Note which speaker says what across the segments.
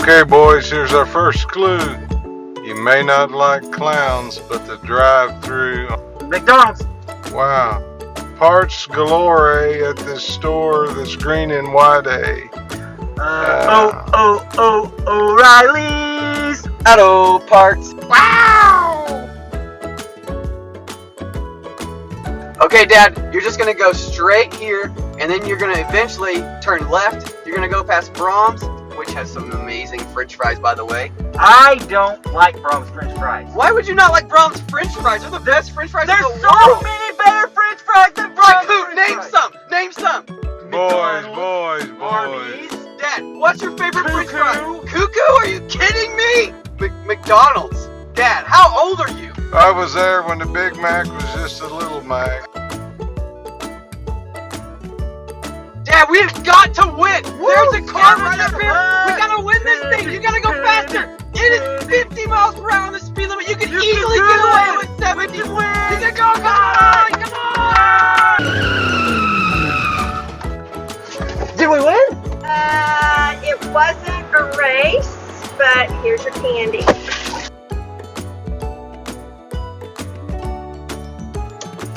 Speaker 1: Okay, boys, here's our first clue. You may not like clowns, but the drive-through.
Speaker 2: McDonald's.
Speaker 1: Wow. Parts galore at this store that's green and white.
Speaker 2: O'Reilly's Auto Parts. Wow! Okay, Dad, you're just gonna go straight here, and then you're gonna eventually turn left. You're gonna go past Brahms, which has some amazing French fries, by the way.
Speaker 3: I don't like Brahms French fries.
Speaker 2: Why would you not like Brahms French fries? They're the best French fries in
Speaker 3: There's
Speaker 2: the
Speaker 3: so
Speaker 2: world.
Speaker 3: many better French fries than
Speaker 2: Like
Speaker 3: Brahms
Speaker 2: who?
Speaker 3: French
Speaker 2: Name
Speaker 3: fries.
Speaker 2: some. Name some.
Speaker 1: Boys.
Speaker 3: Arby's.
Speaker 2: Dad, what's your favorite French
Speaker 3: Cuckoo.
Speaker 2: fry? Cuckoo? Are you kidding me? McDonald's. Dad, how old are you?
Speaker 1: I was there when the Big Mac was just a little Mac.
Speaker 2: Dad, we've got to win. There's a car right up here.
Speaker 3: What?
Speaker 2: We gotta win this thing. You gotta go faster. It is 50 miles per hour on the speed limit. You can easily
Speaker 3: do
Speaker 2: get away
Speaker 3: it.
Speaker 2: with 70.
Speaker 3: You
Speaker 2: You
Speaker 3: win.
Speaker 2: can go. Come on. Come on.
Speaker 3: Did we win?
Speaker 4: It wasn't a race, but here's your candy.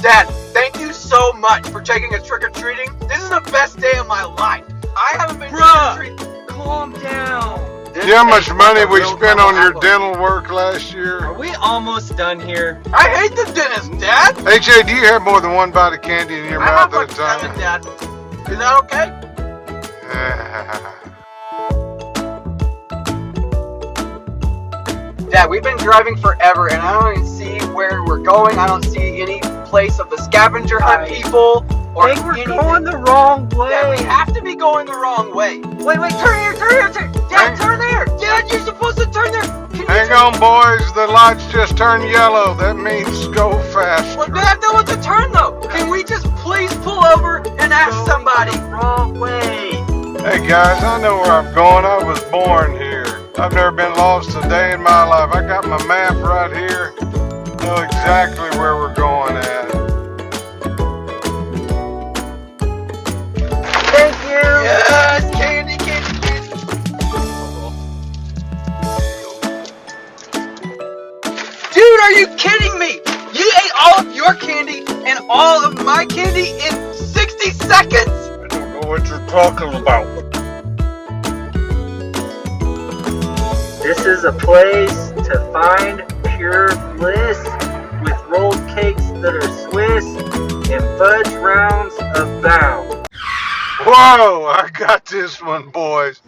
Speaker 2: Dad, thank you so much for taking us trick-or-treating. This is the best day of my life. I haven't been trick-or-treating.
Speaker 3: Calm down.
Speaker 1: Do you know how much money we spent on your dental work last year?
Speaker 3: Are we almost done here?
Speaker 2: I hate the dentist, Dad.
Speaker 1: AJ, do you have more than one bite of candy in your
Speaker 2: I
Speaker 1: mouth
Speaker 2: have
Speaker 1: at
Speaker 2: like
Speaker 1: a
Speaker 2: 7,
Speaker 1: time?
Speaker 2: Dad. Is that okay? Dad, we've been driving forever, and I don't even see where we're going. I don't see any place of the scavenger hunt people or
Speaker 3: I think we're
Speaker 2: anything.
Speaker 3: going the wrong way.
Speaker 2: Dad, we have to be going the wrong way.
Speaker 3: Wait, turn here.
Speaker 2: Dad, turn there. Dad, you're supposed to turn there. Can you
Speaker 1: Hang
Speaker 2: turn?
Speaker 1: on, boys. The lights just turned yellow. That means go
Speaker 2: Well,
Speaker 1: faster.
Speaker 2: Dad, that was a turn, though. Can we just please pull over and ask somebody?
Speaker 3: Wrong way.
Speaker 1: Hey, guys, I know where I'm going. I was born here. I've never been lost a day in my life. I got my map right here. Know exactly where we're going at.
Speaker 3: Thank you.
Speaker 2: Yes, candy. Dude, are you kidding me? You ate all of your candy and all of my candy in 60 seconds?
Speaker 1: I don't know what you're talking about.
Speaker 3: This is a place to find pure bliss with rolled cakes that are Swiss and fudge rounds abound.
Speaker 1: Whoa, I got this one, boys.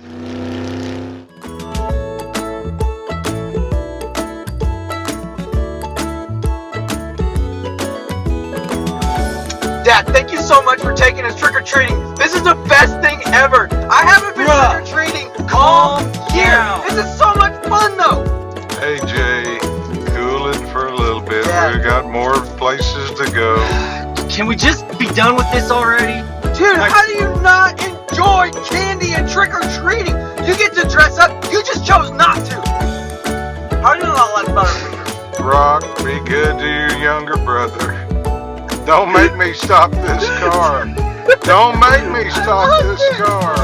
Speaker 2: Dad, thank you so much for taking us trick-or-treating. This is the best thing ever. I haven't been trick-or-treating all year.
Speaker 3: down.
Speaker 2: This is so much fun, though.
Speaker 1: Hey, Jay, cool it for a little bit.
Speaker 2: Yeah.
Speaker 1: We got more places to go.
Speaker 3: Can we just be done with this already?
Speaker 2: Dude, how do you not enjoy candy and trick-or-treating? You get to dress up. You just chose not to. How do you not like Butterfingers?
Speaker 1: Rock, be good to your younger brother. Don't make me stop this car. Don't make me stop this car.